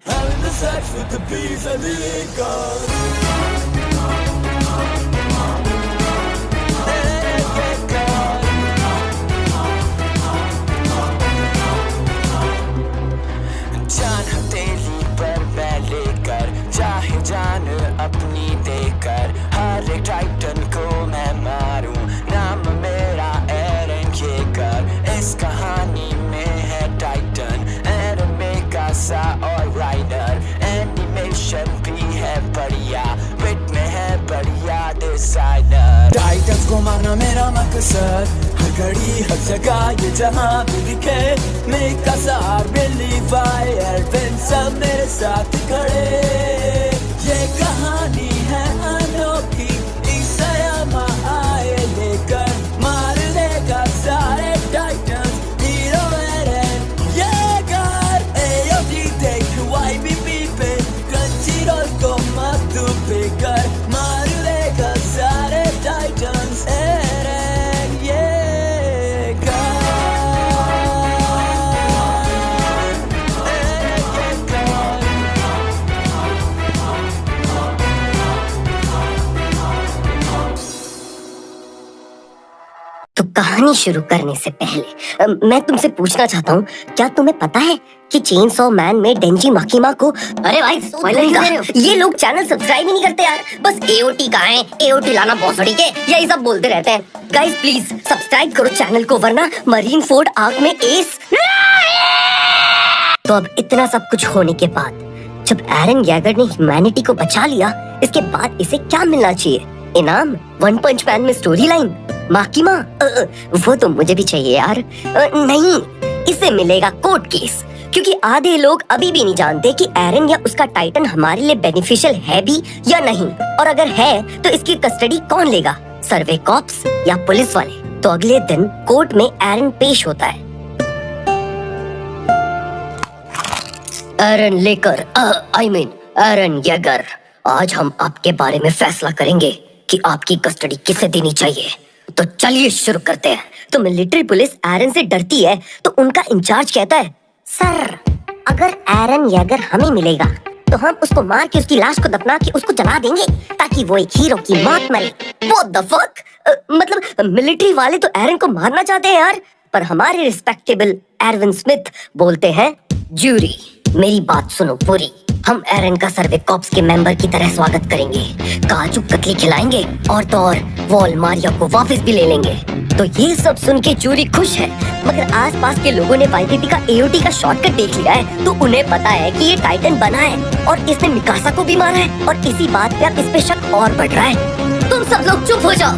Having the sex with the bees and the eagles. जान तेरी पर मैं लेकर चाहे जान अपनी देकर हर एक टाइटन को मैं मारूं नाम मेरा एरन येगर इस कहानी में है टाइटन एनिमे का सा और राइडर एनिमेशन भी है बढ़िया विट में है बढ़िया डिजाइनर टाइटन्स को मारना मेरा मकसद हर घड़ी हर जगह ये जहां भी दिखे मेरा सार बिल्ली फायर सब मेरे साथ खड़े ये कहानी है अनोखी ईसायामा आए लेकर मार देगा सारे titans hero Eren Yeager AOT देख वाईबीपी पे क्रंचीरोल को मत बेकर मार देगा सारे टाइटन्स एरन येगर तो कहानी शुरू करने से पहले मैं तुमसे पूछना चाहता हूँ, क्या तुम्हें पता है कि चेनसॉ मैन में डेंजी माकिमा को अरे भाई ये लोग चैनल सब्सक्राइब ही नहीं करते यार, बस एओटी कहाँ है, एओटी लाना भोसड़ी के यही सब बोलते रहते हैं। गाइस प्लीज सब्सक्राइब करो चैनल को, वरना मरीन फोर्ड आग में एस। तो अब इतना सब कुछ होने के बाद जब एरन येगर ने ह्यूमैनिटी को बचा लिया, इसके बाद इसे क्या मिलना चाहिए? इनाम? वन पंच मैन में स्टोरी लाइन? माकिमा? वो तो मुझे भी चाहिए यार। नहीं, इसे मिलेगा कोर्ट केस, क्योंकि आधे लोग अभी भी नहीं जानते कि एरन या उसका टाइटन हमारे लिए बेनिफिशियल है भी या नहीं, और अगर है तो इसकी कस्टडी कौन लेगा, सर्वे कॉप्स या पुलिस वाले? तो अगले दिन कोर्ट में एरन पेश होता है। एरन लेकर एरन येगर, आज हम आपके बारे में फैसला करेंगे कि आपकी कस्टडी किसे देनी चाहिए। तो चलिए शुरू करते हैं। तो मिलिट्री पुलिस एरन से डरती है, तो उनका इंचार्ज कहता है, सर अगर एरन येगर हमें मिलेगा तो हम उसको मार के उसकी लाश को दफना के उसको जला देंगे ताकि वो एक हीरो की मौत मरे। What the fuck? मतलब मिलिट्री वाले तो एरन को मारना चाहते हैं यार, पर हमारे रिस्पेक्टेबल एरविन स्मिथ बोलते हैं, जूरी मेरी बात सुनो पूरी, हम एरन का सर्वे कॉप्स के मेंबर की तरह स्वागत करेंगे, काजू कतली खिलाएंगे और तो और वॉल मारिया को वापस भी ले लेंगे। तो ये सब सुन के जूरी खुश है, मगर आसपास के लोगों ने वाईपीपी का एओटी का शॉर्टकट देख लिया है, तो उन्हें पता है कि ये टाइटन बना है और इसने मिकासा को भी मारा है, और इसी बात पे अब इस पे शक और बढ़ रहा है। तुम सब लोग चुप हो जाओ,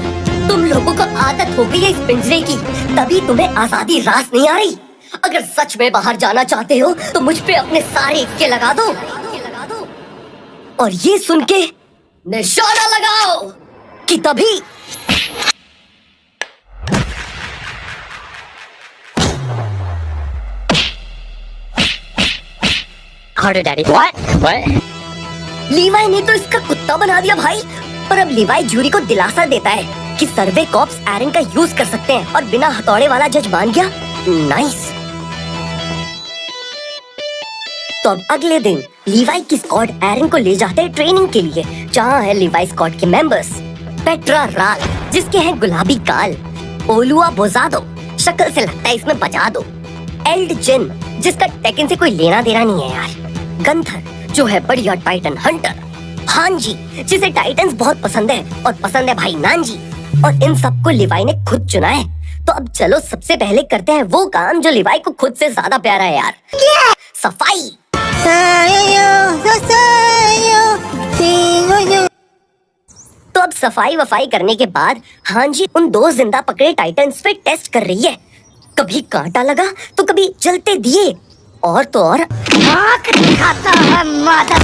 तुम लोगों को आदत हो गई है इस पिंजरे की, तभी तुम्हें आजादी रास नहीं आ रही। अगर सच में बाहर जाना चाहते हो तो मुझ पे अपने सारे इक्के लगा दो, और ये सुन के निशाना लगाओ कि तभी लीवाई ने तो इसका कुत्ता बना दिया भाई। पर अब लीवाई जूरी को दिलासा देता है कि सर्वे कॉप्स एरन का यूज कर सकते हैं, और बिना हथौड़े वाला जज मान गया। नाइस। तो अब अगले दिन लीवाई की स्क्वाड एरन को ले जाते हैं ट्रेनिंग के लिए, जहाँ है लीवाई स्क्वाड के मेंबर्स, पेट्रा राल जिसके हैं गुलाबी काल, ओलुआ बोजादो शक्ल से लगता है इसमें बजा दो, एल्ड जिन जिसका टेकन से कोई लेना देना नहीं है यार, गंथर जो है बढ़िया टाइटन हंटर, हांजी जिसे टाइटन्स बहुत पसंद है, और पसंद है भाई नानजी, और इन सबको लिवाई ने खुद चुना है। तो अब चलो सबसे पहले करते हैं वो काम जो लिवाई को खुद से ज्यादा प्यारा है यार, सफाई। तो अब सफाई वफाई करने के बाद हांजी उन दो जिंदा पकड़े टाइटन्स पे टेस्ट कर रही है, कभी कांटा लगा तो कभी जलते दिए, और तो और आँख दिखाता है मादर।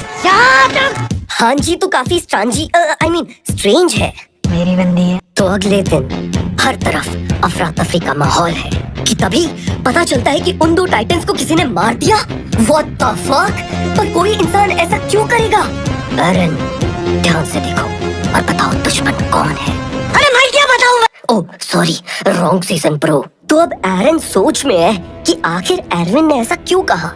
हांजी तो काफी स्ट्रेंज है, मेरी बंदी है। तो अगले दिन हर तरफ अफरा तफरी का माहौल है कि तभी पता चलता है कि उन दो टाइटन्स को किसी ने मार दिया। What the fuck? पर कोई इंसान ऐसा क्यों करेगा? एरन ध्यान से देखो और बताओ दुश्मन कौन है। अरे मैं क्या बताऊं? Oh sorry, wrong season pro. तो अब एरन सोच में है कि आखिर एरविन ने ऐसा क्यों कहा।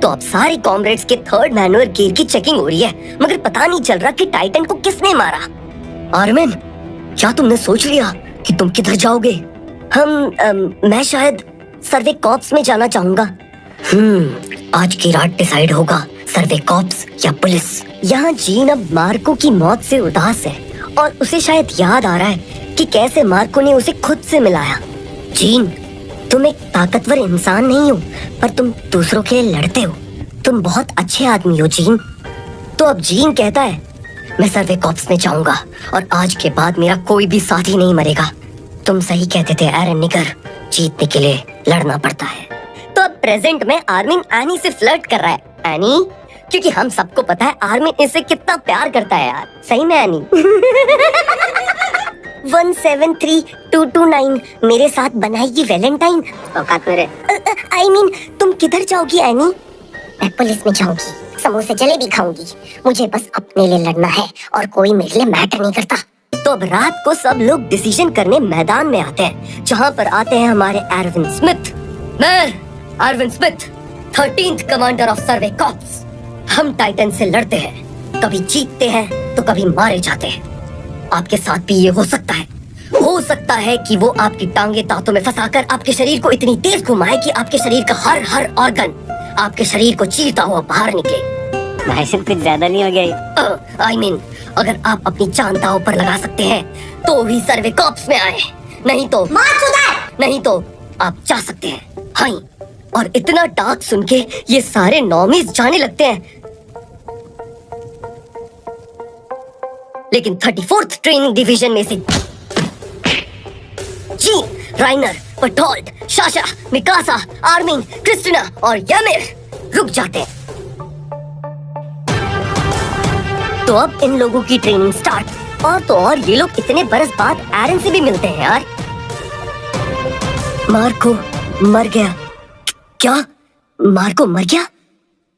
तो अब सारे कॉमरेड्स के थर्ड मैनुअल गियर की चेकिंग हो रही है, मगर पता नहीं चल रहा कि टाइटन को किसने मारा। आर्मिन, क्या तुमने सोच लिया कि तुम किधर जाओगे? मैं शायद सर्वे कॉप्स में जाना चाहूंगा। आज की रात डिसाइड होगा, सर्वे कॉप्स या पुलिस। यहाँ जीन अब मार्को की मौत से उदास है और उसे शायद याद आ रहा है कि कैसे मार्को ने उसे खुद से मिलाया। जीन, तुम एक ताकतवर इंसान नहीं हो, पर तुम दूसरों के लिए लड़ते हो। तुम बहुत अच्छे आदमी हो जीन। तो अब जीन कहता है, मैं सर्वे कॉप्स में जाऊंगा और आज के बाद मेरा कोई भी साथी नहीं मरेगा। तुम सही कहते थे एरन निगर, जीतने के लिए लड़ना पड़ता है। तो अब प्रेजेंट में आर्मिन एनी से फ्लर्ट कर रहा है। एनी, क्योंकि हम सबको पता है आर्मिन इससे कितना प्यार करता है यार। सही में एनी? 173229 मेरे साथ बनाएगी वैलेंटाइन। औकात मेरे। आई मीन, तुम किधर जाओगी एनी? मैं पुलिस में जाऊंगी, समोसे जलेबी खाऊंगी। मुझे बस अपने लिए लड़ना है और कोई मेरे लिए मैटर नहीं करता। तो अब रात को सब लोग डिसीजन करने मैदान में आते हैं, जहाँ पर आते हैं हमारे एरविन स्मिथ। मैं Erwin Smith, 13th commander of survey corps. हम टाइटन से लड़ते हैं, कभी जीतते हैं तो कभी मारे जाते हैं। आपके साथ भी ये हो सकता है। हो सकता है कि वो आपकी टांगे तातों में फंसाकर आपके शरीर को इतनी तेज घुमाए कि आपके शरीर का हर ऑर्गन आपके शरीर को चीरता हुआ बाहर निकले। भाई साहब, कुछ ज्यादा नहीं हो गया? आई मीन, अगर आप अपनी जान दांव पर लगा सकते हैं तो ही सर्वे कॉप्स में आए, नहीं तो आप जा सकते हैं। हाँ, और इतना डार्क सुन के ये सारे नॉर्मीज जाने लगते हैं। लेकिन 34th ट्रेनिंग डिवीजन में से जी, Reiner, Bertolt, Sasha, Mikasa, Armin, Christina और यामिर रुक जाते हैं। तो अब इन लोगों की ट्रेनिंग स्टार्ट। और तो और ये लोग इतने बरस बाद एरन से भी मिलते हैं यार। मार्को मर गया। क्या? मार्को मर गया?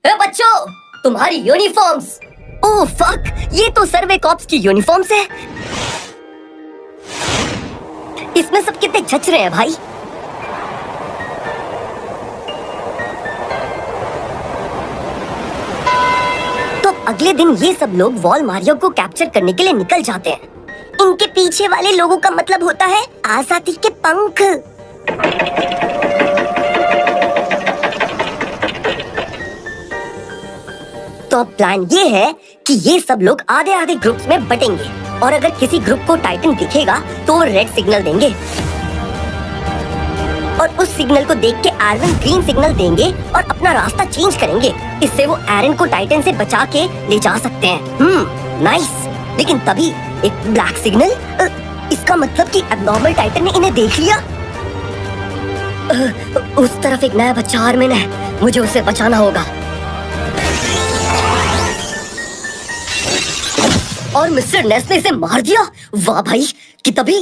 ए बच्चों, तुम्हारी यूनिफॉर्म्स। ओह फक, ये तो सर्वे कॉप्स की यूनिफॉर्म्स है। इसमें सब कितने जच रहे हैं भाई। तो अगले दिन ये सब लोग वॉल मारियो को कैप्चर करने के लिए निकल जाते हैं। इनके पीछे वाले लोगों का मतलब होता है आजादी के पंख। तो अब प्लान ये है कि ये सब लोग आधे आधे ग्रुप्स में बटेंगे और अगर किसी ग्रुप को टाइटन दिखेगा तो वो रेड सिग्नल देंगे और उस सिग्नल को देख के एरन ग्रीन सिग्नल देंगे और अपना रास्ता चेंज करेंगे। इससे वो एरन को टाइटन से बचा के ले जा सकते हैं। नाइस। लेकिन तभी एक ब्लैक सिग्नल, इसका मतलब कि एब्नॉर्मल टाइटन ने इन्हें देख लिया। उस तरफ एक नया बच्चा आर्मिन है, मुझे उसे बचाना होगा। और मिस्टर नेस ने इसे मार दिया। वाह भाई, कि तभी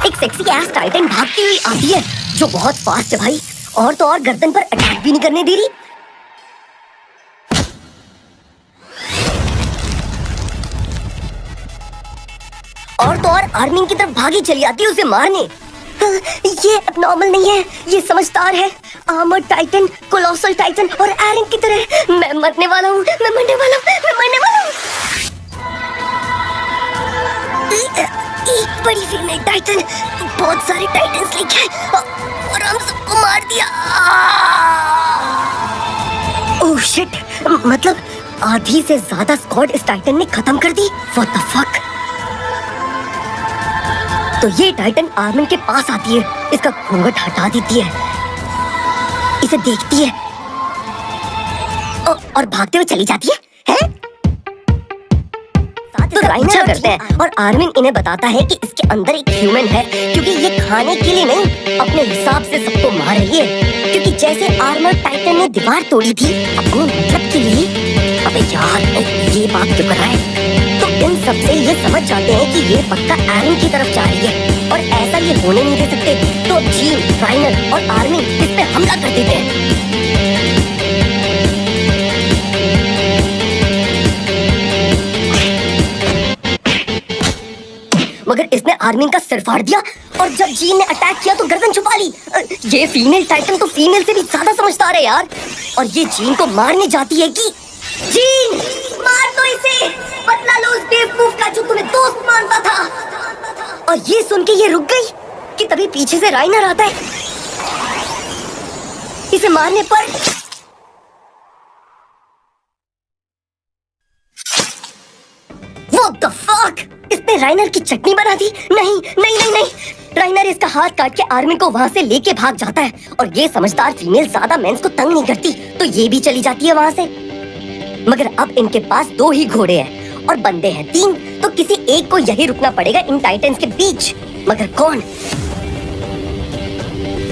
एक सेक्सी एस टाइटन भागती हुई आती है जो बहुत फास्ट है भाई, और तो और गर्दन पर अटैक भी नहीं करने दे रही। और तो और आर्मिन की तरफ भागी चली आती है उसे मारने। ये एब्नॉर्मल नहीं है, ये समझदार है। आर्मर्ड टाइटन, कोलोसल टाइटन और एरन की तरह। मैं मरने वाला हूँ। एक बड़ी फीमेल टाइटन बहुत सारे टाइटन्स लेके आए और हम सबको मार दिया। ओह शिट, मतलब आधी से ज्यादा स्क्वाड इस टाइटन ने खत्म कर दी। What the fuck. तो ये टाइटन आर्मिन के पास आती है, इसका घूंघट हटा देती है, इसे देखती है और भागते हुए चली जाती है? तो राइनर करते हैं और आर्मिन इन्हें बताता है कि इसके अंदर एक ह्यूमन है, क्योंकि ये खाने के लिए नहीं अपने हिसाब से सबको मार रही है। क्योंकि जैसे आर्मर टाइटन ने दीवार तोड़ी थी अपने मतलब के लिए। अबे यार, ये बात क्यों कर रहा है? तो इन सब से ये समझ जाते हैं कि ये पक्का एरन की तरफ जा रही है और ऐसा ये होने नहीं दे सकते। तो जीन, राइनर और आर्मिन इस पे हमला कर देते हैं। मगर इसने आर्मिन का सिर फाड़ दिया और जब जीन ने अटैक किया तो गर्दन छुपा ली। ये फीमेल टाइटन तो फीमेल से भी ज्यादा समझदार है यार। और ये जीन को मारने जाती है कि जीन मार दो इसे, बदला लो उस बेवकूफ का जो तुम्हें दोस्त मानता था। और ये सुन के ये रुक गई कि तभी पीछे से राइनर आता है। इसे मारने पर What the fuck? इसने राइनर की चटनी बना दी। नहीं नहीं नहीं नहीं, राइनर इसका हाथ काट के आर्मी को वहाँ से लेके भाग जाता है। और ये समझदार फीमेल ज्यादा मेंस को तंग नहीं करती तो ये भी चली जाती है वहाँ से। मगर अब इनके पास 2 ही घोड़े हैं और बंदे हैं 3, तो किसी एक को यही रुकना पड़ेगा इन टाइटन्स के बीच। मगर कौन?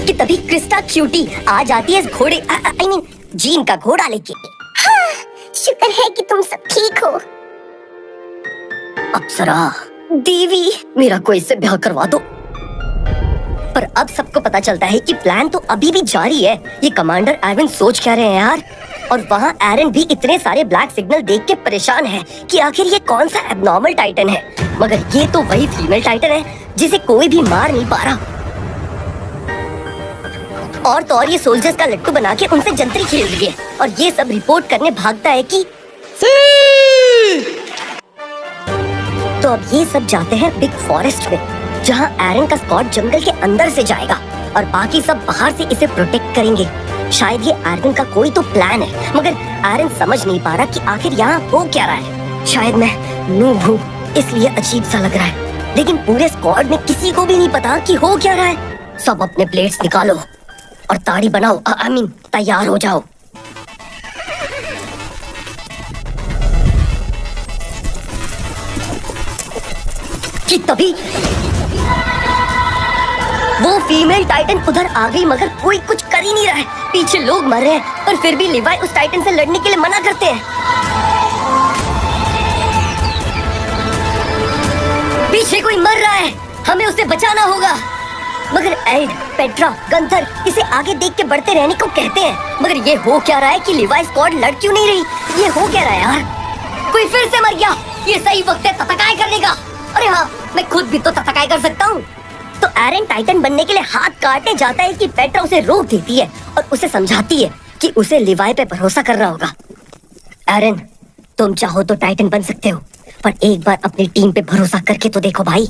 कि तभी क्रिस्टा क्यूटी आ जाती है इस घोड़े आई मीन जीन का घोड़ा लेके। हाँ, शुक्र है कि तुम सब ठीक हो। अप्सरा देवी, मेरा कोई इससे ब्याह करवा दो। पर अब सबको पता चलता है कि प्लान तो अभी भी जारी है। ये कमांडर एरन सोच क्या रहे हैं यार। और वहाँ एरन भी इतने सारे ब्लैक सिग्नल देख के परेशान है कि आखिर ये कौन सा एब्नॉर्मल टाइटन है। मगर ये तो वही फीमेल टाइटन है जिसे कोई भी मार नहीं पा रहा। और तो और ये सोल्जर्स का लट्टू बना के उनसे जंतरी खेल रही है। और ये सब रिपोर्ट करने भागता है कि तो अब ये सब जाते हैं बिग फॉरेस्ट में, जहाँ एरन का स्क्वाड जंगल के अंदर से जाएगा और बाकी सब बाहर से इसे प्रोटेक्ट करेंगे। शायद ये एरन का कोई तो प्लान है, मगर एरन समझ नहीं पा रहा कि आखिर यहाँ हो क्या रहा है। शायद मैं नूब हूँ इसलिए अजीब सा लग रहा है, लेकिन पूरे स्क्वाड में किसी को भी नहीं पता कि हो क्या रहा है। सब अपने प्लेट्स निकालो और ताड़ी बनाओ, आई मीन तैयार हो जाओ। कि तभी वो फीमेल टाइटन उधर आ गई, मगर कोई कुछ कर ही नहीं रहा है। पीछे लोग मर रहे हैं पर फिर भी लिवाई उस टाइटन से लड़ने के लिए मना करते हैं। पीछे कोई मर रहा है, हमें उसे बचाना होगा। मगर एड, पेट्रा, गंथर इसे आगे देख के बढ़ते रहने को कहते हैं। मगर ये हो क्या रहा है कि लिवाई स्क्वाड लड़ क्यों नहीं रही? ये हो क्या रहा है यार? कोई फिर से मर गया। ये सही वक्त है ततकाई करने का। अरे हाँ, मैं खुद भी तो ततकाई कर सकता हूँ। तो एरन टाइटन बनने के लिए हाथ काटने जाता है कि पेट्रा उसे रोक देती है और उसे समझाती है कि उसे लिवाई पे भरोसा करना होगा। एरन, तुम चाहो तो टाइटन बन सकते हो, पर एक बार अपनी टीम पे भरोसा करके तो देखो भाई।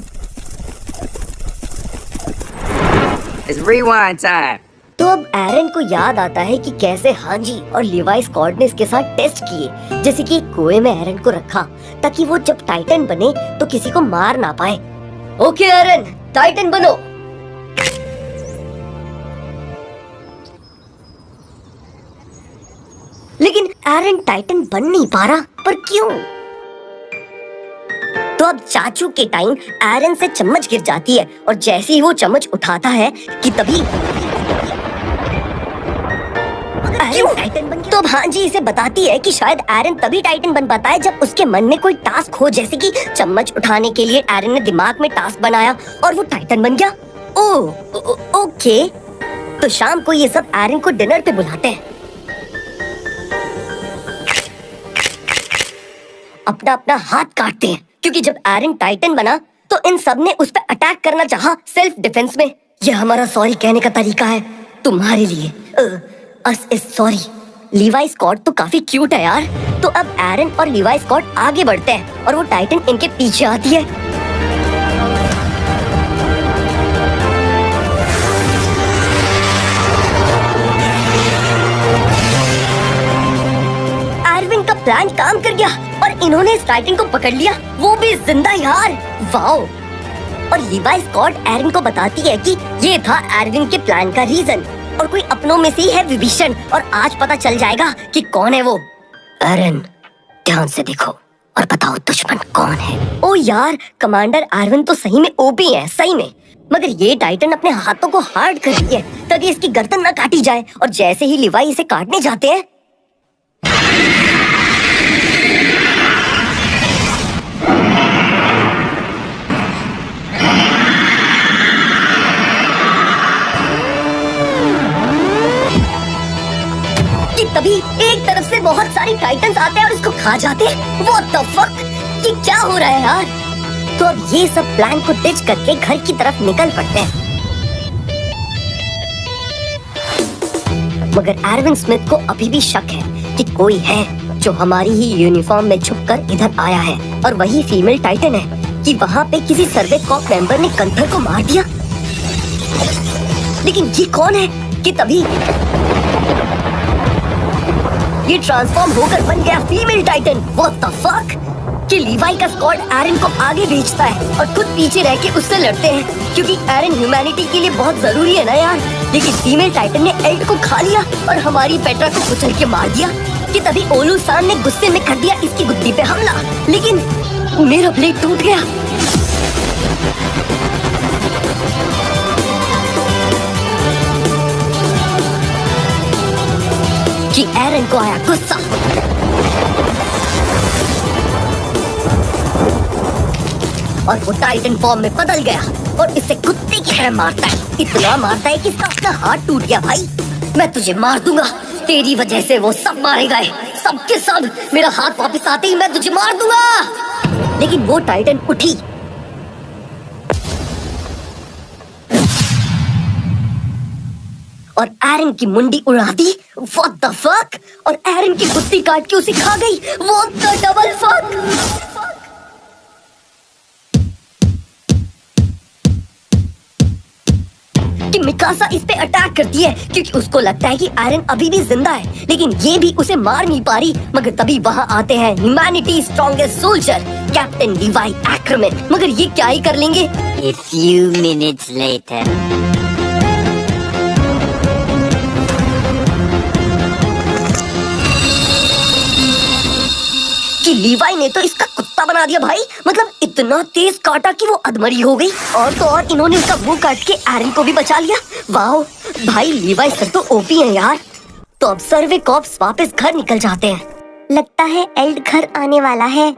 It's rewind time. तो अब एरन को याद आता है कि कैसे हांजी और लिवाई स्क्वाड ने इसके साथ टेस्ट किए, जैसे कि कुएं में एरन को रखा ताकि वो जब टाइटन बने तो किसी को मार ना पाए। ओके एरन, टाइटन बनो। लेकिन एरन टाइटन बन नहीं पा रहा, पर क्यों? तो अब चाचू के टाइम एरन से चम्मच गिर जाती है और जैसे ही वो चम्मच उठाता है कि तभी टाइटन बन गया। तो अब हांजी इसे बताती है कि शायद एरन तभी टाइटन बन पाता है जब उसके मन में कोई टास्क हो, जैसे कि चम्मच उठाने के लिए एरन ने दिमाग में टास्क बनाया और वो टाइटन बन गया। ओके। तो शाम को ये सब एरन को डिनर पे बुलाते हैं। अपना अपना हाथ काटते हैं क्योंकि जब एरन टाइटन बना तो इन सब ने उस पर अटैक करना चाहा सेल्फ डिफेंस में। यह हमारा सॉरी कहने का तरीका है तुम्हारे लिए। Us is sorry. Levi Scott तो काफी क्यूट है यार। तो अब एरन और लीवाई स्कॉट आगे बढ़ते हैं और वो टाइटन इनके पीछे आती है। एरविन का प्लान काम कर गया और इन्होंने इस टाइटन को पकड़ लिया, वो भी जिंदा यार। वाओ। और लीवाई स्कॉट एरन को बताती है कि ये था एरविन के प्लान का रीजन और कोई अपनों में से ही है विभीषण, और आज पता चल जाएगा कि कौन है वो। एरन, ध्यान से देखो और बताओ दुश्मन कौन है। ओ यार, कमांडर एरविन तो सही में ओपी है, सही में। मगर ये टाइटन अपने हाथों को हार्ड कर रही है ताकि इसकी गर्दन न काटी जाए, और जैसे ही लिवाई इसे काटने जाते हैं तभी एक तरफ से बहुत सारी टाइटन्स आते हैं और इसको खा जाते हैं। What the fuck? ये क्या हो रहा है यार? तो अब ये सब प्लान को डिच करके घर की तरफ निकल पड़ते हैं। मगर एरविन स्मिथ को अभी भी शक है कि कोई है जो हमारी ही यूनिफॉर्म में छुपकर इधर आया है और वही फीमेल टाइटन है कि वहाँ पे किसी सर्वे कॉप मेंबर ने गंथर को मार दिया। लेकिन ये कौन है कि तभी ये ट्रांसफॉर्म होकर बन गया female Titan. What the fuck कि लीवाई का स्क्वाड एरन को आगे भेजता है और खुद पीछे रह के उससे लड़ते हैं क्योंकि एरन ह्यूमैनिटी के लिए बहुत जरूरी है ना यार। लेकिन फीमेल टाइटन ने एल्ड को खा लिया और हमारी पेट्रा को कुचल के मार दिया कि तभी ओलू सान ने गुस्से में कर दिया इसकी गुद्दी पे हमला। लेकिन मेरा ब्लेड टूट गया। कि एरन को आया गुस्सा और वो टाइटन फॉर्म में बदल गया और इसे कुत्ते की तरह मारता है। इतना मारता है कि इसका अपना हाथ टूट गया। भाई मैं तुझे मार दूंगा, तेरी वजह से वो सब मारे गए, सबके सब। मेरा हाथ वापस आते ही मैं तुझे मार दूंगा। लेकिन वो टाइटन उठी और एरन की मुंडी उड़ा दी। What the fuck? और एरन की कुत्ती काट के उसे खा गई। What the double fuck? कि मिकासा इस पे अटैक करती है क्योंकि उसको लगता है कि एरन अभी भी जिंदा है, लेकिन ये भी उसे मार नहीं पा रही। मगर तभी वहाँ आते हैं humanity strongest soldier captain Levi Ackerman. मगर ये क्या ही कर लेंगे। A few minutes later. कि लीवाई ने तो इसका कुत्ता बना दिया भाई। मतलब इतना तेज काटा कि वो अधमरी हो गई। और तो और इन्होंने उसका मुंह काट के एरन को भी बचा लिया। वाओ भाई लीवाई सर तो ओपी है यार। तो अब सर्वे कॉप्स वापस घर निकल जाते हैं। लगता है एल्ड घर आने वाला है।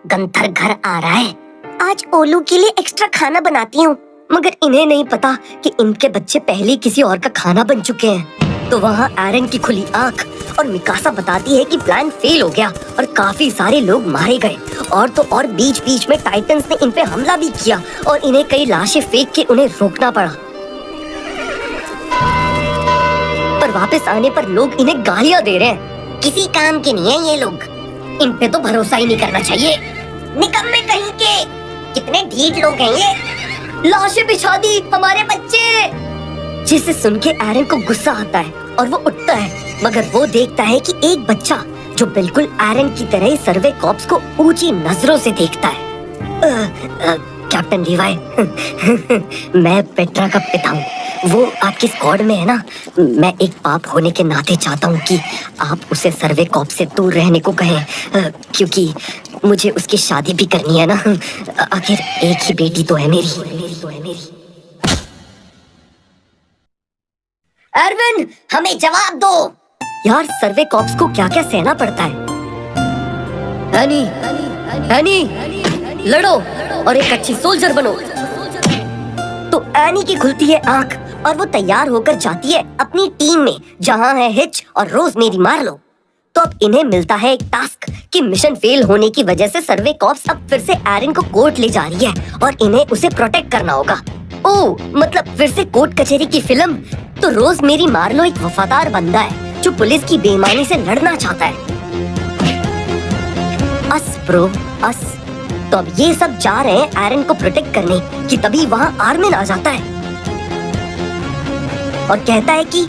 गंथर घर आ रहा है। आज ओलू के लिए एक्स्ट्रा खाना बनाती हूँ। मगर इन्हें नहीं पता कि इनके बच्चे पहले किसी और का खाना बन चुके हैं। तो वहाँ एरन की खुली आंख और मिकासा बताती है कि प्लान फेल हो गया और काफी सारे लोग मारे गए। और तो और बीच बीच में टाइटन्स ने इन पे हमला भी किया और इन्हें कई लाशें फेंक के उन्हें रोकना पड़ा। पर वापस आने पर लोग इन्हें गालियां दे रहे हैं। किसी काम के नहीं है ये लोग, इन पे तो भरोसा ही नहीं करना चाहिए। निकम्मे कहीं के, कितने ढीठ लोग हैं ये। लाशें बिछा दी हमारे बच्चे। जिसे सुन के एरन को गुस्सा आता है और वो उठता है। मगर वो देखता है कि एक बच्चा जो बिल्कुल एरन की तरह ही सर्वे कॉप्स को ऊंची नजरों से देखता है। कैप्टन लीवाई मैं पेट्रा का पिता हूँ। वो आपकी स्क्वाड में है ना। मैं एक पाप होने के नाते चाहता हूँ कि आप उसे सर्वे कॉप से दूर रहने को कहें, क्योंकि मुझे उसकी शादी भी करनी है ना। आखिर एक ही बेटी तो है मेरी। एरविन हमें जवाब दो यार। सर्वे कॉप्स को क्या क्या सहना पड़ता है। एनी लड़ो और एक अच्छी सोल्जर बनो। तो एनी की खुलती है आंख और वो तैयार होकर जाती है अपनी टीम में, जहाँ है हिच और रोजमेरी मार्लो। तो अब इन्हें मिलता है एक टास्क कि मिशन फेल होने की वजह से सर्वे कॉप्स अब फिर से एरन को कोर्ट ले जा रही है और इन्हें उसे प्रोटेक्ट करना होगा। ओह मतलब फिर से कोर्ट कचहरी की फिल्म। तो रोजमेरी मार्लो एक वफादार बंदा है जो पुलिस की बेईमानी से लड़ना चाहता है। अस ब्रो अस। तो अब ये सब जा रहे हैं एरन को प्रोटेक्ट करने कि तभी वहाँ आर्मिन आ जाता है और कहता है कि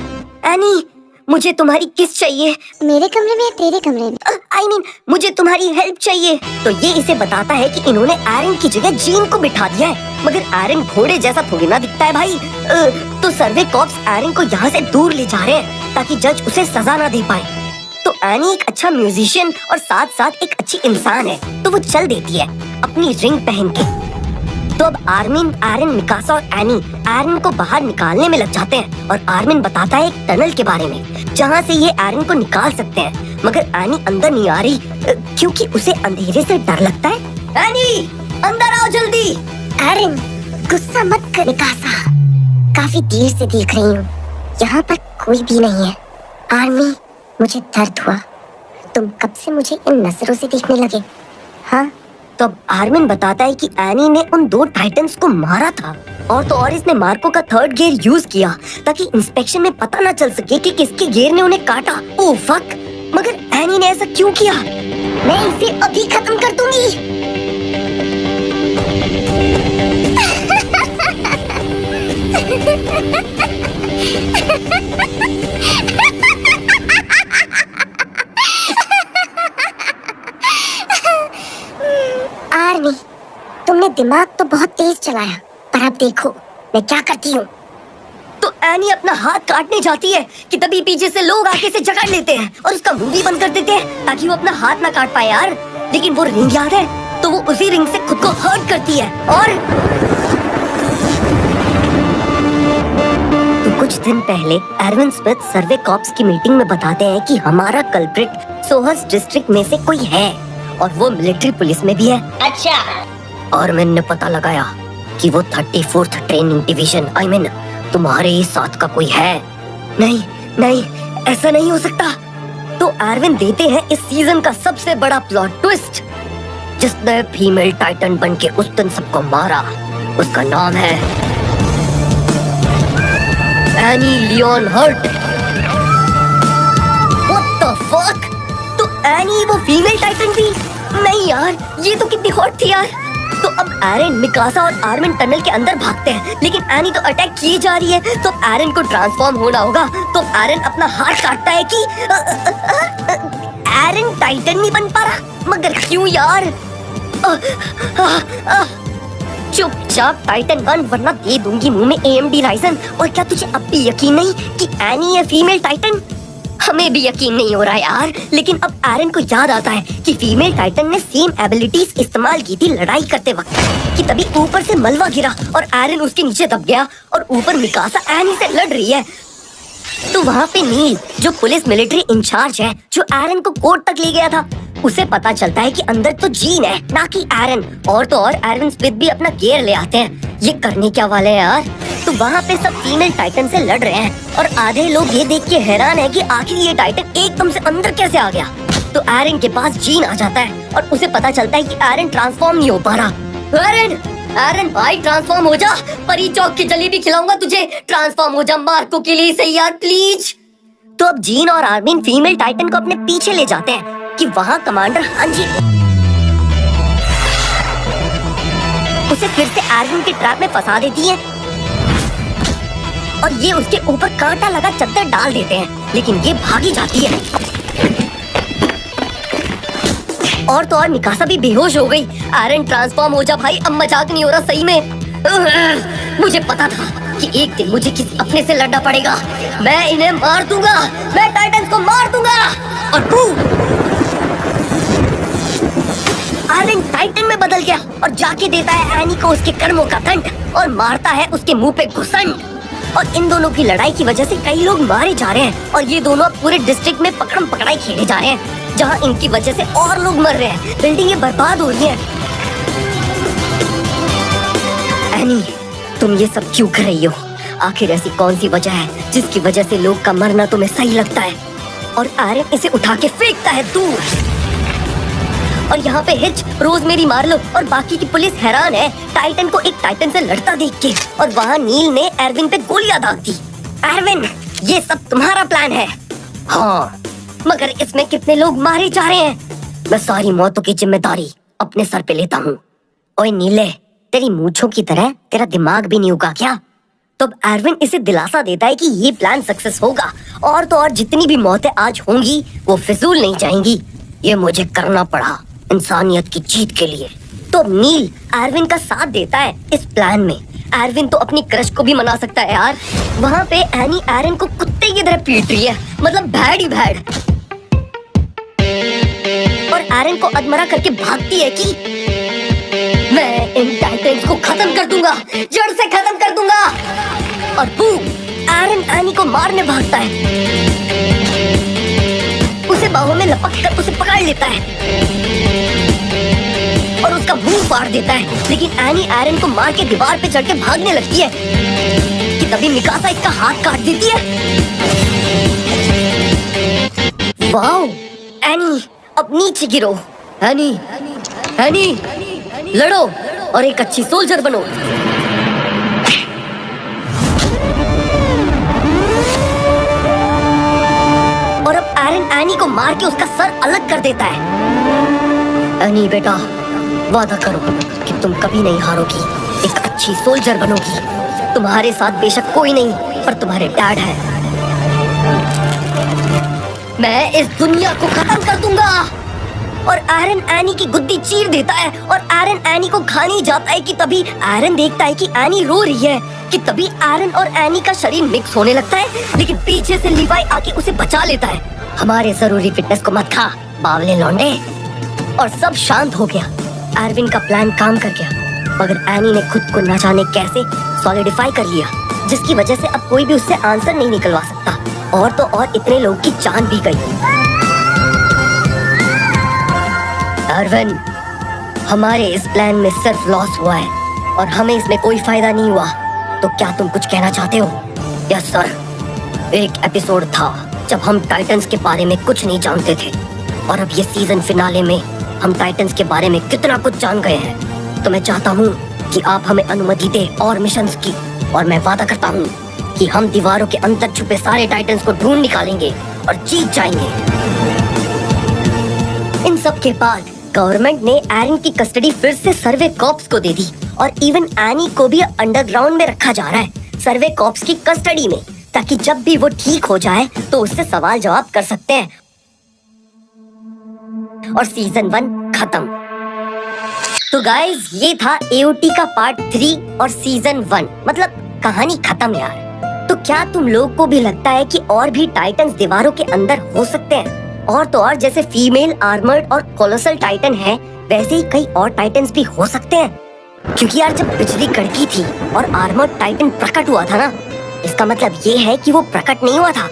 एनी मुझे तुम्हारी किस चाहिए। मेरे कमरे में या तेरे कमरे में? I mean, मुझे तुम्हारी हेल्प चाहिए। तो ये इसे बताता है कि इन्होंने एरन की जगह जीन को बिठा दिया है। मगर एरन घोड़े जैसा थोड़ी ना दिखता है भाई। तो सर्वे कॉप्स एरन को यहाँ से दूर ले जा रहे हैं ताकि जज उसे सजा ना दे पाए। तो एनी एक अच्छा म्यूजिशियन और साथ साथ एक अच्छी इंसान है, तो वो चल देती है अपनी रिंग पहन के। तो अब आर्मिन, एरन, मिकासा और एनी एरन को बाहर निकालने में लग जाते हैं और आर्मिन बताता है एक टनल के बारे में जहाँ से ये एरन को निकाल सकते हैं। मगर एनी अंदर नहीं आ रही क्योंकि उसे अंधेरे से डर लगता है। एनी अंदर आओ जल्दी। एरन गुस्सा मत कर मिकासा, काफी देर से देख रही हूँ, यहाँ पर कोई भी नहीं है। आर्मी मुझे दर्द हुआ, तुम कब से मुझे इन नजरों से देखने लगे? हाँ तब आर्मिन बताता है कि एनी ने उन 2 टाइटन्स को मारा था और तो और इसने मार्को का 3rd गियर यूज किया ताकि इंस्पेक्शन में पता ना चल सके कि किसके गियर ने उन्हें काटा। ओह फक, मगर एनी ने ऐसा क्यों किया? मैं इसे अभी खत्म कर दूंगी। आर्मी, तुमने दिमाग तो बहुत तेज चलाया, पर अब देखो मैं क्या करती हूँ। तो एनी अपना हाथ काटने जाती है कि तभी पीछे से लोग आके से जकड़ लेते हैं और उसका मुंह भी बंद कर देते हैं ताकि वो अपना हाथ ना काट पाए यार। लेकिन वो रिंग याद है तो वो उसी रिंग से खुद को हर्ट करती है। और तो कुछ दिन पहले एरविन स्मिथ सर्वे कॉप्स की मीटिंग में बताते हैं कि हमारा कल्प्रिट सोहर्स डिस्ट्रिक्ट में से कोई है और वो मिलिट्री पुलिस में भी है। अच्छा, और मैंने पता लगाया कि वो 34th ट्रेनिंग डिवीजन तुम्हारे ही साथ का कोई है। नहीं नहीं, ऐसा नहीं हो सकता। तो एरविन देते हैं इस सीजन का सबसे बड़ा प्लॉट ट्विस्ट। जिसने फीमेल टाइटन बन के उस दिन सबको मारा उसका नाम है Annie Leonhart. What the fuck? तो एनी वो फीमेल टाइटन थी? नहीं यार, ये तो कितनी हॉट थी यार। तो अब एरन, मिकासा और आर्मिन टनल के अंदर भागते हैं, लेकिन एनी तो अटैक किए जा रही है। तो एरन को ट्रांसफॉर्म होना होगा। तो एरन अपना हाथ काटता है कि एरन टाइटन नहीं बन पा रहा। मगर क्यों यार? चुपचाप टाइटन बन वरना दे दूंगी मुंह में AMD राइजन। और क्या तुझे अब भी यकीन नहीं कि एनी है फीमेल टाइटन? हमें भी यकीन नहीं हो रहा यार। लेकिन अब एरन को याद आता है कि फीमेल टाइटन ने सेम एबिलिटीज इस्तेमाल की थी लड़ाई करते वक्त, कि तभी ऊपर से मलबा गिरा और एरन उसके नीचे दब गया और ऊपर मिकासा एनी से लड़ रही है। तो वहाँ पे नील, जो पुलिस मिलिट्री इंचार्ज है, जो एरन को कोर्ट तक ले गया था, उसे पता चलता है कि अंदर तो जीन है ना कि एरन। और तो और एरविन स्मिथ भी अपना गियर ले आते हैं। ये करने क्या वाले हैं यार? तो वहाँ पे सब फीमेल टाइटन से लड़ रहे हैं और आधे लोग ये देख के हैरान है कि आखिर ये टाइटन एकदम से अंदर कैसे आ गया। तो एरन के पास जीन आ जाता है और उसे पता चलता है कि एरन ट्रांसफॉर्म नहीं हो पा रहा। एरन भाई ट्रांसफॉर्म हो जा, परी चौक की जलेबी खिलाऊंगा तुझे। ट्रांसफॉर्म हो जा मार्को के लिए सही यार, प्लीज। तो अब जीन और आर्मिन फीमेल टाइटन को अपने पीछे ले जाते हैं कि वहाँ कमांडर हांजी उसे फिर से एरविन के ट्रैप में फंसा देती है और ये उसके ऊपर कांटा लगा चद्दर डाल देते हैं, लेकिन ये भागी जाती है। और तो और मिकासा भी बेहोश हो गई। एरन ट्रांसफॉर्म हो जा भाई, अब मजाक नहीं हो रहा सही में। मुझे पता था कि एक दिन मुझे किसी अपने से लड़ना पड़ेगा। मैं इन्हें मार दूंगा, मैं टाइटन्स को मार दूंगा। और एरन टाइटन में बदल गया और जाके देता है एनी को उसके कर्मों का दंड और मारता है उसके मुंह पे घुसंड। और इन दोनों की लड़ाई की वजह से कई लोग मारे जा रहे हैं और ये दोनों पूरे डिस्ट्रिक्ट में पकड़म पकड़ाई खेले जा रहे हैं, जहाँ इनकी वजह से और लोग मर रहे हैं, बिल्डिंगें बर्बाद हो रही हैं। एनी, तुम ये सब क्यों कर रही हो? आखिर ऐसी कौन सी वजह है जिसकी वजह से लोग का मरना तुम्हें सही लगता है? और एरन इसे उठा के फेंकता है दूर। और यहाँ पे हिच, रोजमेरी मार्लो और बाकी की पुलिस हैरान है टाइटन को एक टाइटन से लड़ता देख के। और वहाँ नील ने एरविन पे गोलियां दाग दी। एरविन, ये सब तुम्हारा प्लान है? हाँ, मगर इसमें कितने लोग मारे जा रहे हैं? मैं सारी मौतों की जिम्मेदारी अपने सर पे लेता हूँ। ओए नीले, तेरी मूंछों की तरह तेरा दिमाग भी नहीं उगा क्या? तो अब एरविन इसे दिलासा देता है कि ये प्लान सक्सेस होगा और तो और जितनी भी मौतें आज होंगी वो फिजूल नहीं जाएंगी। ये मुझे करना पड़ा इंसानियत की जीत के लिए। तो नील एरविन का साथ देता है इस प्लान में। एरविन तो अपनी क्रश को भी मना सकता है यार। वहाँ पे एनी एरन को कुत्ते की तरह पीट रही है, मतलब भैड़ ही भैड़। और एरन को अधमरा करके भागती है कि मैं इन टाइटन्स को खत्म कर दूंगा, जड़ से खत्म कर दूंगा। और बूम, एरन एनी को मारने भागता है, उसे बाहों में लपक कर उसे पकड़ लेता है और उसका मुंह फाड़ देता है। लेकिन एनी एरन को मार के दीवार पे चढ़ के भागने लगती है कि तभी मिकासा इसका हाथ काट देती है। वाओ, एनी अब नीचे गिरो। एनी, एनी, लड़ो और एक अच्छी सोल्जर बनो। और अब एरन एनी को मार के उसका सर अलग कर देता है। एनी बेटा, वादा करो कि तुम कभी नहीं हारोगी, एक अच्छी सोल्जर बनोगी। तुम्हारे साथ बेशक कोई नहीं, पर तुम्हारे डैड है। मैं इस दुनिया को खत्म कर दूंगा। और एरन एनी की गुद्दी चीर देता है और एरन एनी को खा नहीं जाता है कि तभी एरन देखता है कि एनी रो रही है, कि तभी एरन और एनी का शरीर मिक्स होने लगता है, लेकिन पीछे से लिवाई आके उसे बचा लेता है। हमारे जरूरी फिटनेस को मत खा, बावले लौंडे। और सब शांत हो गया। एरविन का प्लान काम कर गया, मगर एनी ने खुद को न जाने कैसे सॉलिडिफाई कर लिया, जिसकी वजह से अब कोई भी उससे आंसर नहीं निकलवा सकता। और तो और इतने लोग की जान भी गई। एरविन, हमारे इस प्लान में सिर्फ लॉस हुआ है और हमें इसमें कोई फायदा नहीं हुआ। तो क्या तुम कुछ कहना चाहते हो? Yes sir. एक एपिसोड था जब हम टाइटंस के बारे में कुछ नहीं जानते थे, और अब ये सीजन फिनाले में हम टाइटंस के बारे में कितना कुछ जान गए हैं। तो मैं चाहता हूँ कि आप हमें अनुमति दें और मिशंस की, और मैं वादा करता हूँ कि हम दीवारों के अंदर छुपे सारे टाइटंस को ढूंढ निकालेंगे और जीत जाएंगे। इन सब के बाद गवर्नमेंट ने एरन की कस्टडी फिर से सर्वे कॉर्प्स को दे दी, और इवन एनी को भी अंडरग्राउंड में रखा जा रहा है सर्वे कॉर्प्स की कस्टडी में, ताकि जब भी वो ठीक हो जाए तो उससे सवाल जवाब कर सकते हैं। और सीजन 1 खत्म। तो गाइस, ये था एओटी का पार्ट 3 और सीजन 1, मतलब कहानी खत्म यार। तो क्या तुम लोग को भी लगता है कि और भी टाइटंस दीवारों के अंदर हो सकते हैं? और तो और जैसे फीमेल आर्मर्ड और कोलोसल टाइटन है, वैसे ही कई और टाइटंस भी हो सकते हैं। क्योंकि यार जब बिजली कड़की थी और आर्मर्ड टाइटन प्रकट हुआ था ना, इसका मतलब ये है कि वो प्रकट नहीं हुआ था,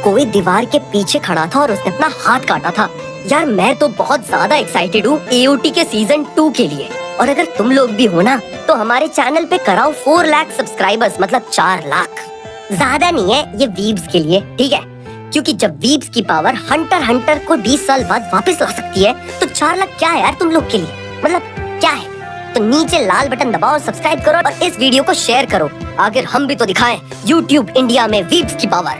कोई दीवार के पीछे खड़ा था और उसने अपना हाथ काटा था। यार मैं तो बहुत ज्यादा एक्साइटेड हूँ एओटी के सीजन 2 के लिए। और अगर तुम लोग भी हो ना, तो हमारे चैनल पे कराओ 4 लाख सब्सक्राइबर्स, मतलब 4 लाख। ज्यादा नहीं है ये वीव्स के लिए, ठीक है? क्योंकि जब वीव्स की पावर हंटर को 20 साल बाद वापस ला सकती है, तो 4 लाख क्या है यार तुम लोग के लिए, मतलब क्या है? तो नीचे लाल बटन दबाओ, सब्सक्राइब करो और इस वीडियो को शेयर करो। आखिर हम भी तो दिखाएं YouTube इंडिया में वीव्स की पावर।